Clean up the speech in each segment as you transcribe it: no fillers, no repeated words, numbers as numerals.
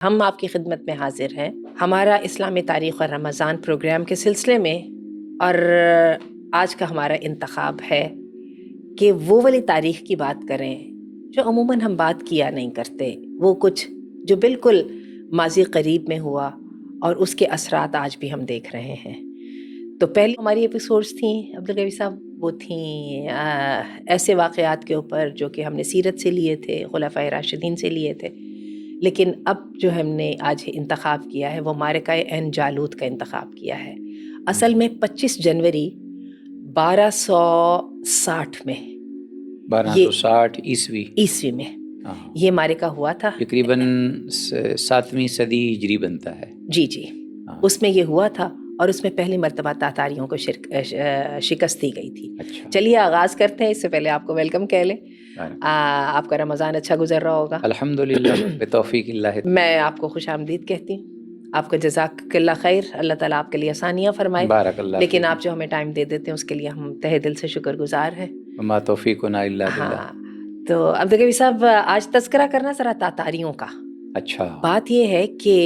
ہم آپ کی خدمت میں حاضر ہیں ہمارا اسلامی تاریخ اور رمضان پروگرام کے سلسلے میں، اور آج کا ہمارا انتخاب ہے کہ وہ والی تاریخ کی بات کریں جو عموماً ہم بات کیا نہیں کرتے، وہ کچھ جو بالکل ماضی قریب میں ہوا اور اس کے اثرات آج بھی ہم دیکھ رہے ہیں۔ تو پہلی ہماری ایپیسوڈز تھیں عبدالقوی صاحب، وہ تھیں ایسے واقعات کے اوپر جو کہ ہم نے سیرت سے لیے تھے، خلفائے راشدین سے لیے تھے، لیکن اب جو ہم نے آج انتخاب کیا ہے وہ معرکہ عین جالوت کا انتخاب کیا ہے۔ اصل میں 25 جنوری 1260 میں، 1260 عیسوی میں یہ معرکہ ہوا تھا، تقریباً 7ویں صدی ہجری بنتا ہے۔ جی اس میں یہ ہوا تھا، اور اس میں پہلی مرتبہ تاتاریوں کو شکست دی گئی تھی۔ اچھا، چلیے آغاز کرتے ہیں۔ اس سے پہلے آپ کو ویلکم کہہ لیں، آپ کا رمضان اچھا گزر رہا ہوگا الحمدللہ بتوفیق اللہ۔ میں آپ کو خوش آمدید کہتی ہوں، آپ کو جزاک اللہ خیر، اللہ تعالیٰ آپ کے لیے آسانیاں فرمائے۔ بارک اللہ لیکن فیکم۔ آپ جو ہمیں ٹائم دے دیتے ہیں اس کے لیے ہم تہہ دل سے شکر گزار ہیں۔ وما توفیقنا الا باللہ۔ ہاں، تو عبدالقوی صاحب آج تذکرہ کرنا ذرا تاتاریوں کا۔ اچھا، بات یہ ہے کہ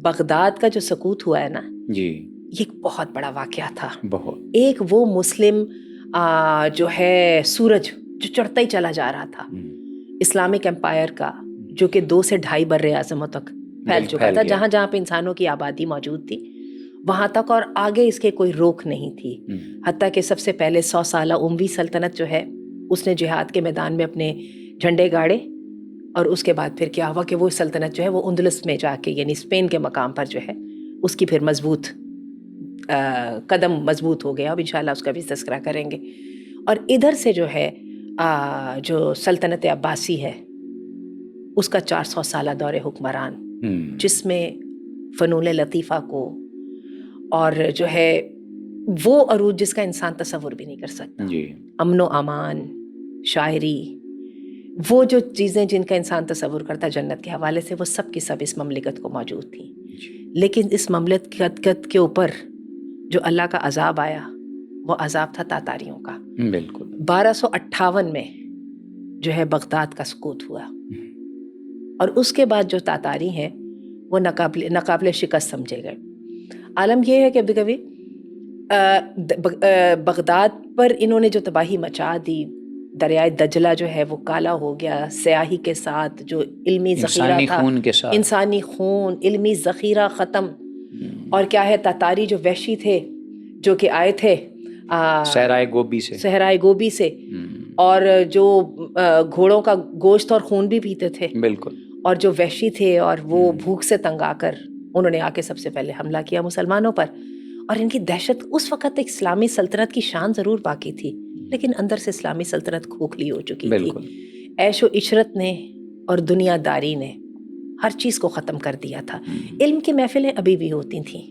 بغداد کا جو سقوط ہوا ہے نا، جی، یہ ایک بہت بڑا واقعہ تھا۔ بہت۔ ایک وہ مسلم جو ہے سورج جو چڑھتا ہی چلا جا رہا تھا اسلامک امپائر کا، جو کہ 2 سے 2.5 بر اعظموں تک پھیل چکا تھا، جہاں جہاں پہ انسانوں کی آبادی موجود تھی وہاں تک، اور آگے اس کے کوئی روک نہیں تھی۔ حتیٰ کہ سب سے پہلے 100 سالہ اموی سلطنت جو ہے اس نے جہاد کے میدان میں اپنے جھنڈے گاڑے، اور اس کے بعد پھر کیا ہوا کہ وہ سلطنت جو ہے وہ اندلس میں جا کے، یعنی اسپین کے مقام پر جو ہے اس کی پھر مضبوط قدم مضبوط ہو گیا۔ اب انشاءاللہ اس کا بھی تذکرہ کریں گے۔ اور ادھر سے جو ہے جو سلطنت عباسی ہے اس کا 400 سالہ دور حکمران، جس میں فنون لطیفہ کو اور جو ہے وہ عروج جس کا انسان تصور بھی نہیں کر سکتا، امن و امان، شاعری، وہ جو چیزیں جن کا انسان تصور کرتا جنت کے حوالے سے، وہ سب کی سب اس مملکت کو موجود تھیں۔ لیکن اس مملکت کے اوپر جو اللہ کا عذاب آیا، وہ عذاب تھا تاتاریوں کا۔ بالکل۔ 1258 میں جو ہے بغداد کا سقوط ہوا، اور اس کے بعد جو تاتاری ہیں وہ ناقابل شکست سمجھے گئے۔ عالم یہ ہے کہ کبھی بغداد پر انہوں نے جو تباہی مچا دی، دریائے دجلہ جو ہے وہ کالا ہو گیا سیاہی کے ساتھ، جو علمی ذخیرہ تھا، خون کے ساتھ، انسانی خون، علمی ذخیرہ ختم۔ اور کیا ہے، تاتاری جو وحشی تھے، جو کہ آئے تھے صحرائے گوبی سے، اور جو گھوڑوں کا گوشت اور خون بھی پیتے تھے، بالکل، اور جو وحشی تھے، اور وہ بھوک سے تنگ آ کر انہوں نے آ کے سب سے پہلے حملہ کیا مسلمانوں پر۔ اور ان کی دہشت، اس وقت ایک اسلامی سلطنت کی شان ضرور باقی تھی، لیکن اندر سے اسلامی سلطنت کھوکھلی ہو چکی تھی۔ عیش و عشرت نے اور دنیا داری نے ہر چیز کو ختم کر دیا تھا۔ علم کی محفلیں ابھی بھی ہوتی تھیں،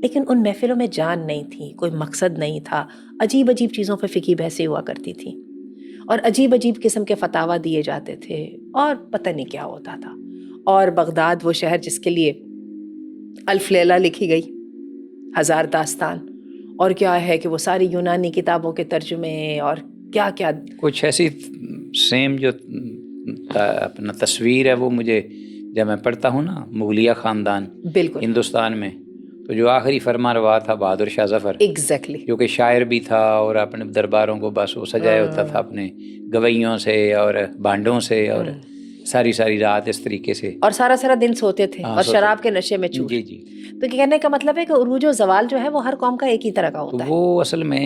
لیکن ان محفلوں میں جان نہیں تھی، کوئی مقصد نہیں تھا، عجیب عجیب چیزوں پہ فقہی بحثیں ہوا کرتی تھیں، اور عجیب عجیب قسم کے فتاویٰ دیے جاتے تھے، اور پتہ نہیں کیا ہوتا تھا۔ اور بغداد وہ شہر جس کے لیے الف لیلہ لکھی گئی، 1000 داستان، اور کیا ہے کہ وہ ساری یونانی کتابوں کے ترجمے، اور کیا کیا کچھ ایسی سیم جو اپنا تصویر ہے، وہ مجھے جب میں پڑھتا ہوں نا مغلیہ خاندان بالکل ہندوستان میں، تو جو آخری فرما روا تھا بہادر شاہ ظفر، ایگزیکٹلی، جو کہ شاعر بھی تھا، اور اپنے درباروں کو بس وہ سجایا ہوتا تھا اپنے گویوں سے اور بانڈوں سے، اور ساری رات اس طریقے سے، اور سارا دن سوتے تھے، اور شراب کے نشے میں چور۔ جی۔ تو کہنے کا مطلب ہے کہ عروج و زوال جو ہے وہ ہر قوم کا ایک ہی طرح کا ہوتا ہے۔ وہ اصل میں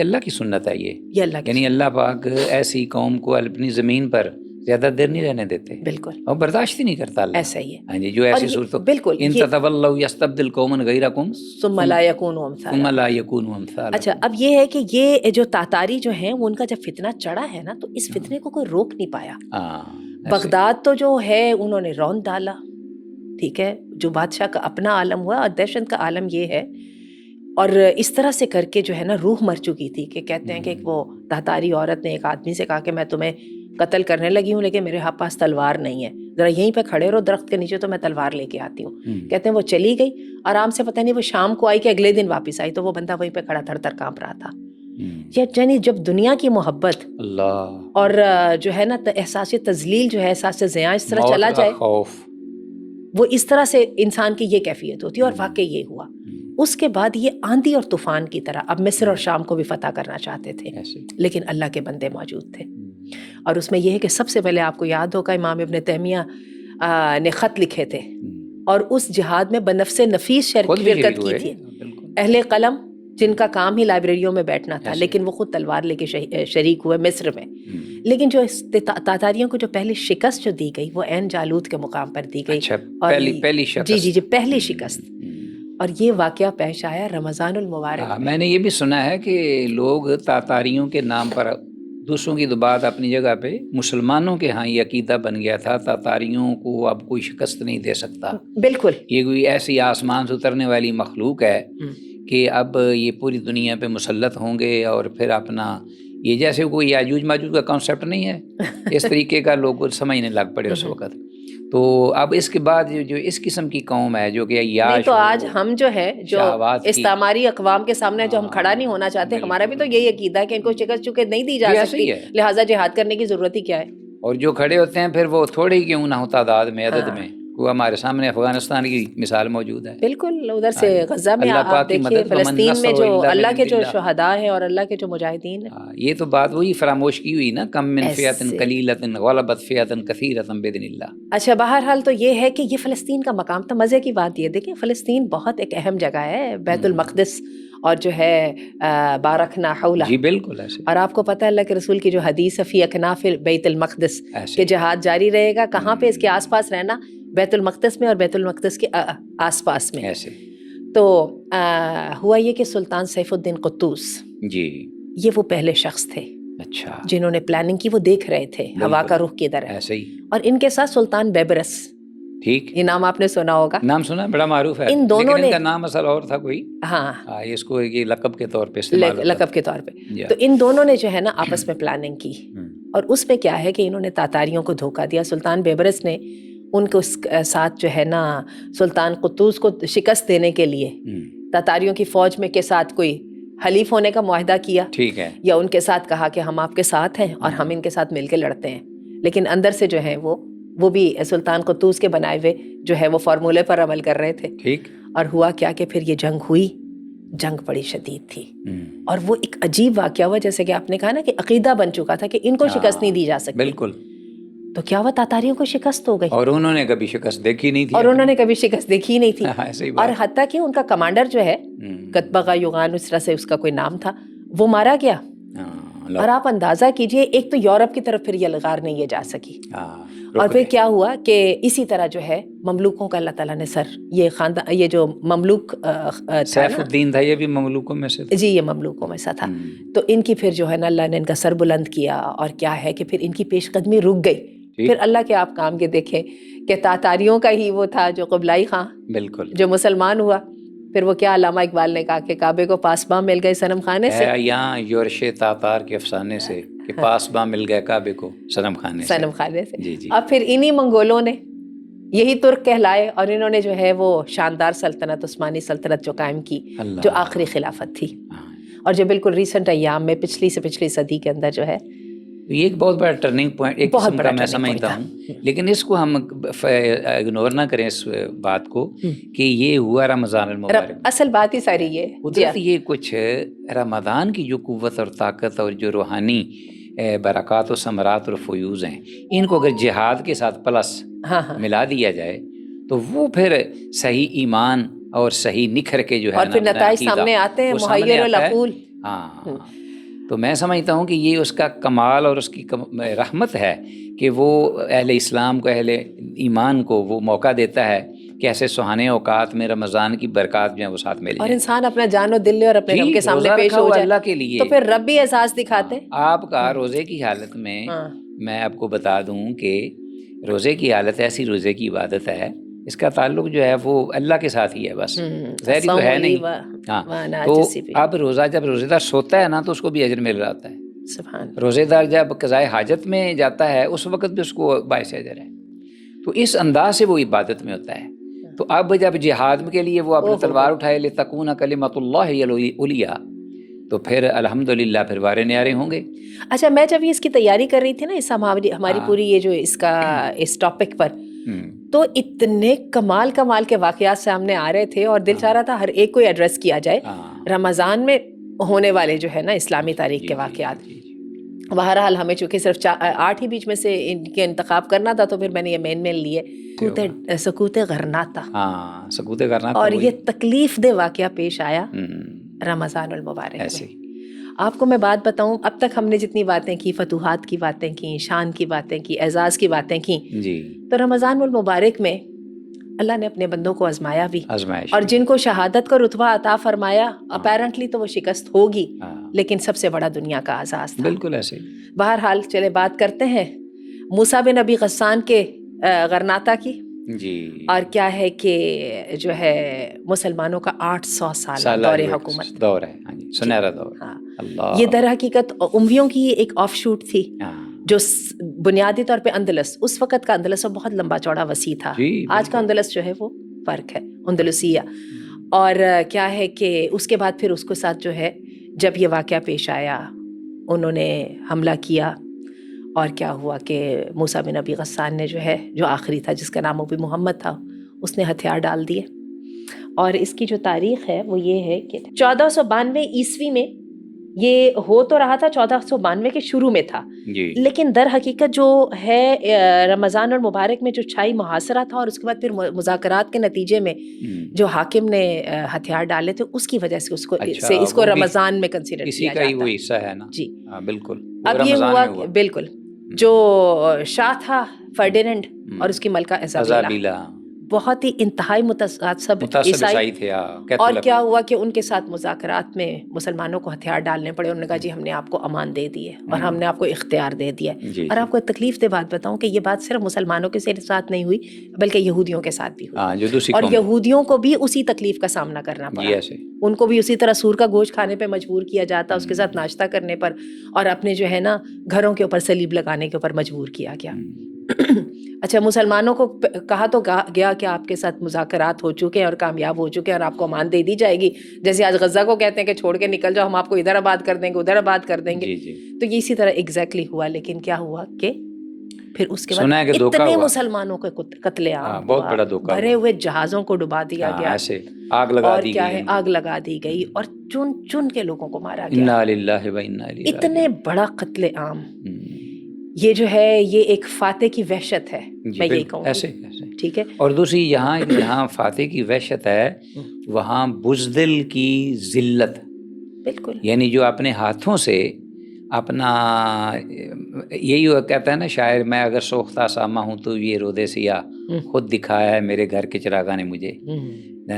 اللہ کی سنت ہے، یہ یعنی اللہ پاک ایسی قوم کو اپنی زمین پر زیادہ دیر نہیں رہنے دیتے، بالکل، اور برداشت ہی نہیں کرتا اللہ۔ ایسا ہی ہے، ہاں جی، جو ایسی صورتوں، بالکل، ان تتولوا یستبدل قوما غیرکم ثم لا یکونوا امثالکم۔ اچھا، اب یہ ہے کہ یہ جو تاتاری جو ہیں، ان کا جب فتنہ چڑھا ہے نا، تو اس فتنے کو کوئی روک نہیں پایا۔ بغداد تو جو ہے انہوں نے رون ڈالا، ٹھیک ہے، جو بادشاہ کا اپنا عالم ہوا، اور دہشت کا عالم یہ ہے، اور اس طرح سے کر کے جو ہے نا روح مر چکی تھی، کہ کہتے ہیں کہ وہ تاتاری عورت نے ایک آدمی سے کہا کہ میں تمہیں قتل کرنے لگی ہوں، لیکن میرے پاس تلوار نہیں ہے، ذرا یہیں پہ کھڑے رہو درخت کے نیچے، تو میں تلوار لے کے آتی ہوں۔ کہتے ہیں وہ چلی گئی آرام سے، پتہ نہیں وہ شام کو آئی کہ اگلے دن واپس آئی، تو وہ بندہ وہیں پہ کھڑا تھر تھر کانپ رہا تھا۔ یعنی جب دنیا کی محبت اللہ اور جو ہے نا احساس تذلیل جو ہے، احساس زیاں اس طرح چلا جائے، وہ اس طرح سے انسان کی یہ کیفیت ہوتی ہے، اور واقعی یہ ہوا۔ اس کے بعد یہ آندھی اور طوفان کی طرح اب مصر اور شام کو بھی فتح کرنا چاہتے تھے، لیکن اللہ کے بندے موجود تھے۔ اور اس میں یہ ہے کہ سب سے پہلے آپ کو یاد ہوگا امام ابن تیمیہ نے خط لکھے تھے، اور اس جہاد میں بنفس نفیس شرکت کی تھی۔ اہل قلم جن کا کام ہی لائبریریوں میں بیٹھنا تھا، لیکن وہ خود تلوار لے کے شریک ہوئے مصر میں۔ لیکن جو تاتاریوں کو جو پہلی شکست جو دی گئی وہ عین جالوت کے مقام پر دی گئی، پہلی شکست، جی پہلی شکست۔ اور یہ واقعہ پیش آیا رمضان المبارک۔ میں نے یہ بھی سنا ہے کہ لوگ تاتاریوں کے نام پر، دوسروں کی تو بات اپنی جگہ پہ، مسلمانوں کے ہاں یہ عقیدہ بن گیا تھا تاتاریوں کو اب کوئی شکست نہیں دے سکتا۔ بالکل، یہ کوئی ایسی آسمان سے اترنے والی مخلوق ہے کہ اب یہ پوری دنیا پہ مسلط ہوں گے، اور پھر اپنا یہ جیسے کوئی یاجوج ماجوج کا کانسیپٹ نہیں ہے، اس طریقے کا لوگ سمجھنے لگ پڑے اس وقت۔ تو اب اس کے بعد جو اس قسم کی قوم ہے جو کہ عیاش، تو آج ہم جو ہے جو استعماری اقوام کے سامنے جو ہم کھڑا نہیں ہونا چاہتے، ہمارا بھی تو یہی عقیدہ ہے کہ ان کو شکست چونکہ نہیں دی جا سکتی، لہٰذا جہاد کرنے کی ضرورت ہی کیا ہے۔ اور جو کھڑے ہوتے ہیں پھر وہ تھوڑے ہی کیوں نہ ہو تعداد میں، عدد میں، وہ ہمارے سامنے افغانستان کی مثال موجود ہے۔ بالکل، ادھر سے غزہ میں آپ دیکھیے، فلسطین میں جو اللہ کے جو شہداء ہیں اور اللہ کے جو مجاہدین ہیں، یہ تو بات وہی فراموش کی ہوئی نا، کم من فئۃ قلیلۃ غلبت فئۃ کثیرۃ باذن اللہ۔ اچھا، بہرحال تو یہ ہے کہ یہ فلسطین کا مقام تھا۔ مزے کی بات یہ دیکھیں، فلسطین بہت ایک اہم جگہ ہے، بیت المقدس اور جو ہے بارکنا حولہ، جی بالکل ایسے۔ اور آپ کو پتہ ہے اللہ کے رسول کی جو حدیث ہے فی اکناف بیت المقدس، کہ جہاد جاری رہے گا کہاں پہ؟ اس کے آس پاس رہنا، بیت المقدس میں اور بیت المقدس کے آس پاس میں ایسے۔ تو ہوا یہ کہ سلطان سیف الدین قطوس، جی، یہ وہ پہلے شخص تھے اچھا جنہوں نے پلاننگ کی، وہ دیکھ رہے تھے ہوا کا رخ کدھر ہے ایسے ہی، اور ان کے ساتھ سلطان بیبرس، ٹھیک، یہ نام آپ نے سنا ہوگا، نام سنا، بڑا معروف ہے۔ ان دونوں نے، ان کا نام اصل اور تھا کوئی، ہاں اس کو یہ لقب کے طور پہ استعمال ہوتا ہے، لقب کے طور پہ۔ تو ان دونوں نے جو ہے نا آپس میں پلاننگ کی، اور اس میں کیا ہے کہ انہوں نے تاتاریوں کو دھوکہ دیا۔ سلطان بیبرس نے ان کو ساتھ جو ہے نا سلطان قطوس کو شکست دینے کے لیے تاتاریوں کی فوج میں کے ساتھ کوئی حلیف ہونے کا معاہدہ کیا، ٹھیک ہے، یا ان کے ساتھ کہا کہ ہم آپ کے ساتھ ہیں اور ہم ان کے ساتھ مل کے لڑتے ہیں، لیکن اندر سے جو ہے وہ بھی سلطان قطوس کے بنائے ہوئے جو ہے وہ فارمولے پر عمل کر رہے تھے، ٹھیک۔ اور ہوا کیا کہ پھر یہ جنگ ہوئی، جنگ بڑی شدید تھی، اور وہ ایک عجیب واقعہ ہوا، جیسے کہ آپ نے کہا نا کہ عقیدہ بن چکا تھا کہ ان کو شکست نہیں دی جا سکتی، بالکل۔ تو کیا ہوا، تاتاریوں کو شکست ہو گئی، اور انہوں نے کبھی شکست دیکھی نہیں تھی، اور حتیٰ کہ ان کا کمانڈر جو ہے قطبغہ یوغان، اس طرح سے اس کا کوئی نام تھا، وہ مارا گیا۔ اور آپ اندازہ کیجئے، ایک تو یورپ کی طرف پھر یہ لغار نہیں یہ جا سکی، اور پھر کیا ہوا کہ اسی طرح جو ہے مملوکوں کا اللہ تعالیٰ نے سر، یہ خاندان، یہ جو مملوک سیف الدین تھا، یہ بھی مملوکوں میں سے، جی یہ مملوکوں میں سے تھا، تو ان کی پھر جو ہے نا اللہ نے ان کا سر بلند کیا، اور کیا ہے کہ پھر ان کی پیش قدمی رک گئی۔ پھر اللہ کے آپ کام کے دیکھیں کہ تاتاریوں کا ہی وہ تھا جو قبلائی خاں، بالکل، جو مسلمان ہوا، پھر وہ کیا علامہ اقبال نے کہا کہ کعبے کو پاسباں مل گئے صنم خانے سے، یہاں یورش تاتار کے افسانے سے کہ پاسباں مل گئے کعبے کو صنم خانے سے، جی جی۔ اب پھر انہی منگولوں نے، یہی ترک کہلائے، اور انہوں نے جو ہے وہ شاندار سلطنت، عثمانی سلطنت جو قائم کی، جو آخری خلافت تھی، اور جو بالکل ریسنٹ ایام میں پچھلی سے پچھلی صدی کے اندر جو ہے، یہ ایک بہت بڑا ٹرننگ پوائنٹ ایک قسم کا میں سمجھتا ہوں، لیکن اس کو ہم اگنور نہ کریں اس بات کو کہ یہ ہوا رمضان المبارک۔ اصل بات ہی ساری یہ قدرت، یہ کچھ رمضان کی جو قوت اور طاقت اور جو روحانی برکات و ثمرات اور فیوز ہیں، ان کو اگر جہاد کے ساتھ پلس ملا دیا جائے تو وہ پھر صحیح ایمان اور صحیح نکھر کے جو ہے، اور پھر نتائج سامنے آتے ہیں، محیر العقول۔ ہاں، تو میں سمجھتا ہوں کہ یہ اس کا کمال اور اس کی رحمت ہے کہ وہ اہل اسلام کو، اہل ایمان کو وہ موقع دیتا ہے کہ ایسے سہانے اوقات میں رمضان کی برکات جو ہیں وہ ساتھ مل جائیں، اور انسان اپنا جان و دل اور اپنے رب کے سامنے پیش ہو جائے اللہ کے لیے، تو پھر رب بھی احساس دکھاتے۔ آپ کا روزے کی حالت میں میں آپ کو بتا دوں کہ روزے کی حالت ایسی روزے کی عبادت ہے، اس کا تعلق جو ہے وہ اللہ کے ساتھ ہی ہے، بس ظاہری تو ہے نہیں۔ ہاں، تو اب روزہ جب روزے دار سوتا ہے نا تو اس کو بھی اجر مل رہا ہوتا ہے، روزے دار جب قضائے حاجت میں جاتا ہے اس وقت بھی اس کو باعث اجر ہے، تو اس انداز سے وہ عبادت میں ہوتا ہے۔ تو اب جب جہاد کے لیے وہ اپنی تلوار اٹھائے لتکون کلمۃ اللہ ہی العلیٰ، تو پھر الحمدللہ پھر وارے نیارے ہوں گے۔ اچھا، میں جب اس کی تیاری کر رہی تھی نا، اس ہماری پوری یہ جو اس کا اس ٹاپک پر، تو اتنے کمال کے واقعات سامنے آ رہے تھے اور دل چاہ رہا تھا ہر ایک کو ایڈریس کیا جائے رمضان میں ہونے والے جو ہے نا اسلامی تاریخ کے واقعات. بہرحال ہمیں چونکہ صرف 8 ہی بیچ میں سے ان کے انتخاب کرنا تھا تو پھر میں نے یہ مین لیے سکوت غرناطہ. سکوت غرناطہ اور یہ تکلیف دہ واقعہ پیش آیا رمضان المبارک میں. آپ کو میں بات بتاؤں، اب تک ہم نے جتنی باتیں کی، فتوحات کی باتیں کی، شان کی باتیں کی، اعزاز کی باتیں کی، تو رمضان المبارک میں اللہ نے اپنے بندوں کو آزمایا بھی، اور جن کو شہادت کا رتبہ عطا فرمایا اپیرنٹلی تو وہ شکست ہوگی، لیکن سب سے بڑا دنیا کا اعزاز تھا. بالکل ایسے. بہرحال چلے بات کرتے ہیں موسیٰ بن ابی غسان کے غرناطہ کی. اور کیا ہے کہ جو ہے مسلمانوں کا 800 سال دور حکومت، دور ہے، سنہرا دور. یہ در حقیقت امویوں کی ایک آف شوٹ تھی جو بنیادی طور پہ اندلس، اس وقت کا اندلس بہت لمبا چوڑا وسیع تھا. آج کا اندلس جو ہے وہ فرق ہے، اندلسیہ. اور کیا ہے کہ اس کے بعد پھر اس کے ساتھ جو ہے جب یہ واقعہ پیش آیا انہوں نے حملہ کیا، اور کیا ہوا کہ موسیٰ بن ابی غسان نے جو آخری تھا جس کا نام ابی محمد تھا، اس نے ہتھیار ڈال دیے. اور اس کی جو تاریخ ہے وہ یہ ہے کہ 1492 عیسوی میں یہ ہو تو رہا تھا، 1492 کے شروع میں تھا، لیکن در حقیقت جو ہے رمضان المبارک میں جو چھائی محاصرہ تھا اور اس کے بعد پھر مذاکرات کے نتیجے میں جو حاکم نے ہتھیار ڈالے تھے اس کی وجہ سے اس کو رمضان میں کنسیڈر کیا جاتا ہے. وہ حصہ ہے نا. جی بالکل. اب یہ ہوا بالکل جو شاہ تھا فرڈیننڈ اور اس کی ملکہ ایزابیلا بہت ہی انتہائی متعصب عیسائی تھے. اور کیا ہوا کہ ان کے ساتھ مذاکرات میں مسلمانوں کو ہتھیار ڈالنے پڑے. انہوں نے کہا جی ہم نے آپ کو امان دے دی ہے اور ہم نے آپ کو اختیار دے دیا ہے. اور آپ کو تکلیف دہ بات بتاؤں کہ یہ بات صرف مسلمانوں کے ساتھ نہیں ہوئی بلکہ یہودیوں کے ساتھ بھی ہوئی، اور یہودیوں کو بھی اسی تکلیف کا سامنا کرنا پڑا. ان کو بھی اسی طرح سور کا گوشت کھانے پہ مجبور کیا جاتا، اس کے ساتھ ناشتہ کرنے پر، اور اپنے جو ہے نا گھروں کے اوپر صلیب لگانے کے اوپر مجبور کیا گیا. اچھا، مسلمانوں کو کہا تو گیا کہ آپ کے ساتھ مذاکرات ہو چکے ہیں اور کامیاب ہو چکے ہیں اور آپ کو امان دے دی جائے گی، جیسے آج غزہ کو کہتے ہیں کہ چھوڑ کے نکل جاؤ، ہم آپ کو ادھر آباد کر دیں گے ادھر آباد کر دیں گے. تو یہ اسی طرح ایگزیکٹلی ہوا. لیکن کیا ہوا کہ پھر اس کے بعد اتنے مسلمانوں کے قتل عام، بہت بڑا دھوکہ، بھرے ہوئے جہازوں کو ڈبا دیا گیا، اور کیا ہے آگ لگا دی گئی اور چن چن کے لوگوں کو مارا گیا. انا للہ و انا الیہ. اتنے بڑا قتل عام. یہ جو ہے یہ ایک فاتح کی وحشت ہے، میں یہی کہوں ایسے. ٹھیک ہے. اور دوسری یہاں فاتح کی وحشت ہے، وہاں بزدل کی ذلت. بالکل. یعنی جو اپنے ہاتھوں سے اپنا، یہی کہتا ہے نا شاعر، میں اگر سوختہ سامہ ہوں تو یہ رودے سیاہ خود دکھایا ہے میرے گھر کے چراغاں نے مجھے.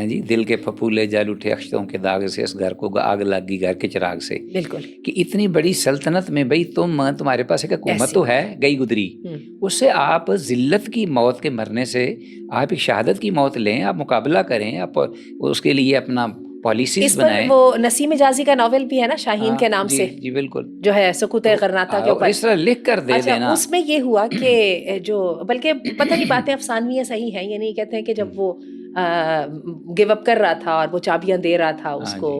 جی، دل کے پھپھولے جل اٹھے اخشتوں کے داغ سے، اس گھر کو آگ لگ گئی گھر کے چراغ سے. بالکل. کہ اتنی بڑی سلطنت میں بھائی تمہارے پاس ایک حکومت تو ہے گئی گزری، اس سے آپ ذلت کی موت کے مرنے سے آپ ایک شہادت کی موت لیں، آپ مقابلہ کریں، آپ اس کے لیے اپنا پالیسیز بنائیں. وہ نسیم حجازی کا ناول بھی ہے نا شاہین کے نام سے. جی بالکل. جو ہے سکوت غرناطہ کے اوپر اس طرح لکھ کر دے دینا. اس میں یہ ہوا کہ جو بلکہ پتہ نہیں باتیں افسانوی صحیح ہیں، یہ نہیں کہتے ہیں کہ جب وہ گیو اپ کر رہا تھا اور وہ چابیاں دے رہا تھا اس کو،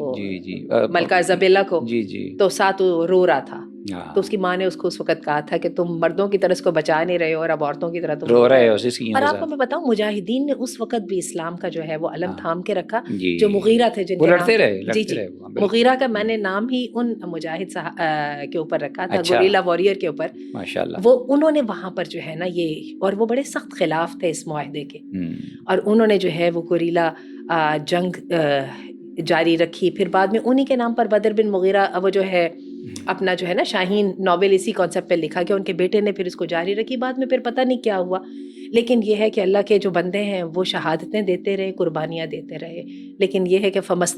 ملکہ ایزابیلا کو، تو ساتھ رو رہا تھا. تو اس کی ماں نے اس کو اس وقت کہا تھا کہ تم مردوں کی طرح اس کو بچا نہیں رہے ہو اور اب عورتوں کی طرح تم رو رہے ہو. اور آپ کو میں بتاؤں مجاہدین نے اس وقت بھی اسلام کا جو ہے وہ علم تھام کے رکھا. جو مغیرہ تھے جن کے نام، جی مغیرہ کا میں نے نام ہی ان مجاہد کے اوپر رکھا تھا، گوریلا واریر کے اوپر. ماشاءاللہ. وہ انہوں نے وہاں پر جو ہے نا یہ، اور وہ بڑے سخت خلاف تھے اس معاہدے کے، اور انہوں نے جو ہے وہ گوریلا جنگ جاری رکھی. پھر بعد میں انہی کے نام پر بدر بن مغیرہ وہ جو ہے اپنا جو ہے نا شاہین ناول اسی کانسیپٹ پہ لکھا کہ ان کے بیٹے نے پھر اس کو جاری رکھی. بعد میں پھر پتہ نہیں کیا ہوا، لیکن یہ ہے کہ اللہ کے جو بندے ہیں وہ شہادتیں دیتے رہے، قربانیاں دیتے رہے. لیکن یہ ہے کہ وما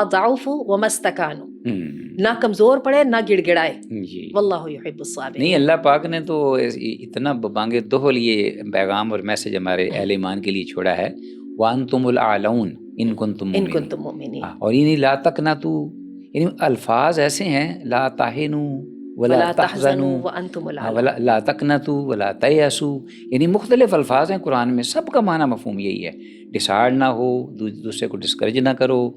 ضعفوا وما استکانوا، نہ کمزور پڑے نہ گڑ گڑائے. واللہ یحب الصابرین. نہیں، اللہ پاک نے تو اتنا بانگ دہل یہ پیغام اور میسج ہمارے اہل ایمان کے لیے چھوڑا ہے، وانتم الاعلون ان کنتم مؤمنین. اور یہ لا تقنطوا، یعنی الفاظ ایسے ہیں، لا تہنوا ولا تحزنوا وانتم الاعلون، لا تقنطوا ولا تیأسوا، یعنی مختلف الفاظ ہیں قرآن میں، سب کا معنی مفہوم یہی ہے، ڈسہارڈ نہ ہو، دوسرے کو ڈسکریج نہ کرو،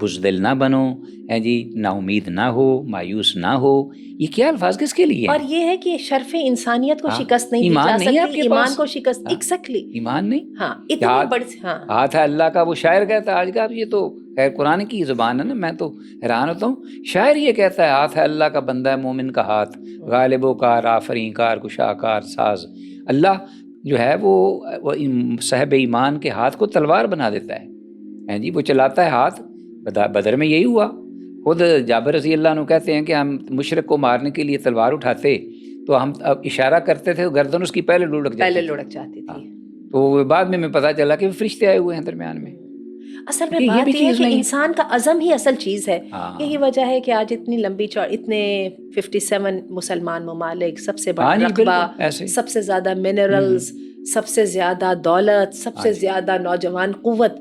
بزدل نہ بنو، ہے جی، نا امید نہ ہو، مایوس نہ ہو. یہ کیا الفاظ کس کے لیے؟ اور یہ ہے کہ شرف انسانیت کو شکست نہیں دی جا سکتی، ایمان کو شکست، ایگزیکٹلی ایمان نہیں. ہاں اتنی بڑی، ہاں ہاتھ ہے اللہ کا، وہ شاعر کہتا ہے آج کا، یہ تو خیر قرآن کی زبان ہے نا، میں تو حیران ہوتا ہوں. شاعر یہ کہتا ہے ہاتھ ہے اللہ کا، بندہ ہے مومن کا ہاتھ، غالب و کار، آفرین کار، کشا کار، ساز. اللہ جو ہے وہ صاحب ایمان کے ہاتھ کو تلوار بنا دیتا ہے جی، وہ چلاتا ہے ہاتھ. بدر میں یہی ہوا. خود جابر رضی اللہ عنہ کہتے ہیں کہ ہم مشرک کو مارنے کے لیے تلوار اٹھاتے تو ہم اشارہ کرتے تھے، گردن اس کی پہلے لڑک جاتی تھی. تو بعد میں پتہ چلا کہ فرشتے آئے ہوئے ہیں درمیان میں. اصل میں بات یہ ہے کہ انسان کا عزم ہی اصل چیز ہے. یہی وجہ ہے کہ آج اتنی لمبی اتنے 57 مسلمان ممالک، سب سے بڑا رقبہ، سب سے زیادہ منرلز، سب سے زیادہ دولت، سب سے زیادہ نوجوان قوت،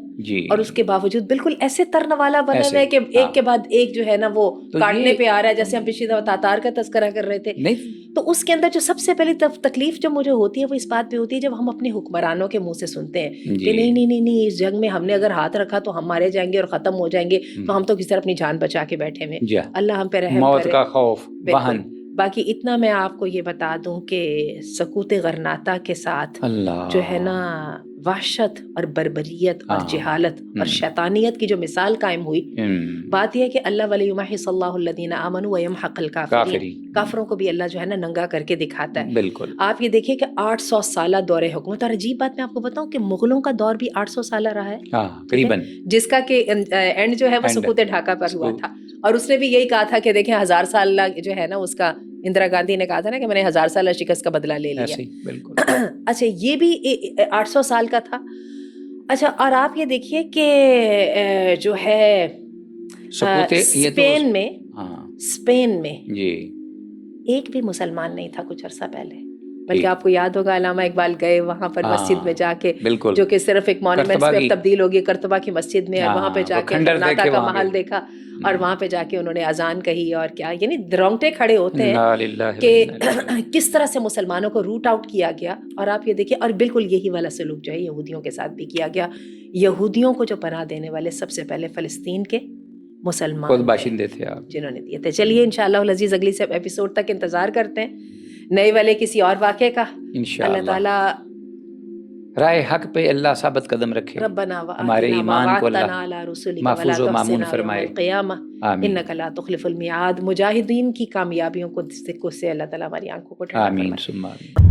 اور اس کے باوجود بالکل ایسے ترنوالا بنے ہوئے کہ ایک کے بعد ایک جو ہے نا وہ کاٹنے پہ آ رہا ہے. جیسے ہم پچھلی دفعہ تاتار کا تذکرہ کر رہے تھے، تو اس کے اندر جو سب سے پہلی تکلیف جو مجھے ہوتی ہے وہ اس بات پہ ہوتی ہے جب ہم اپنے حکمرانوں کے منہ سے سنتے ہیں کہ نہیں نہیں نہیں نہیں، اس جنگ میں ہم نے اگر ہاتھ رکھا تو ہم مارے جائیں گے اور ختم ہو جائیں گے، تو ہم تو کسی طرح اپنی جان بچا کے بیٹھے ہوئے. اللہ ہم پہ رحم کرے. موت کا خوف، وہن. باقی اتنا میں آپ کو یہ بتا دوں کہ سکوت غرناطہ کے ساتھ جو ہے نا وحشت اور بربریت اور جہالت اور شیطانیت کی جو مثال قائم ہوئی، بات یہ ہے کہ اللہ ولی یمحص اللہ الذین آمنوا ویمحق الکافرین، کافروں کو بھی اللہ جو ہے نا ننگا کر کے دکھاتا ہے. بالکل. آپ یہ دیکھیے کہ 800 سالہ دور حکومت، اور عجیب بات میں آپ کو بتاؤں کہ مغلوں کا دور بھی 800 سالہ رہا ہے قریباً، جس کا کہ اینڈ جو ہے وہ سکوت ڈھاکہ پر ہوا تھا. اور اس نے بھی یہی کہا تھا کہ دیکھیں 1000 سال جو ہے نا اس کا، اندرا گاندھی نے کہا تھا نا کہ میں نے 1000 سال شکست کا بدلہ لے لیا. اچھا یہ بھی 800 سال کا تھا. اچھا اور آپ یہ دیکھیے کہ جو ہے اسپین میں ایک بھی مسلمان نہیں تھا کچھ عرصہ پہلے، بلکہ آپ کو یاد ہوگا علامہ اقبال گئے وہاں پر مسجد میں جا کے، جو کہ صرف ایک مونومنٹس میں تبدیل ہو گئی، کرتبہ کی مسجد میں، وہاں پہ جا کے غرناطہ کا محل دیکھا اور وہاں پہ جا کے انہوں نے اذان کہی. اور کیا یعنی رونگٹے کھڑے ہوتے ہیں کہ کس طرح سے مسلمانوں کو روٹ آؤٹ کیا گیا. اور آپ یہ دیکھیں، اور بالکل یہی والا سلوک جو ہے یہودیوں کے ساتھ بھی کیا گیا. یہودیوں کو جو پناہ دینے والے سب سے پہلے فلسطین کے مسلمان خود باشندے تھے جنہوں نے دیے تھے. چلیے انشاءاللہ العزیز اگلی ایپیسوڈ تک انتظار کرتے ہیں نئے والے کسی اور واقعے کا. اللہ تعالیٰ راہ حق پہ اللہ ثابت قدم رکھے، ہمارے ایمان کو اللہ محفوظ و مامون فرمائے. انک لا تخلف المیعاد. مجاہدین کی کامیابیوں کو سے اللہ تعالیٰ ہماری آنکھوں کو ٹھنڈا فرمائے. آمین ثم آمین.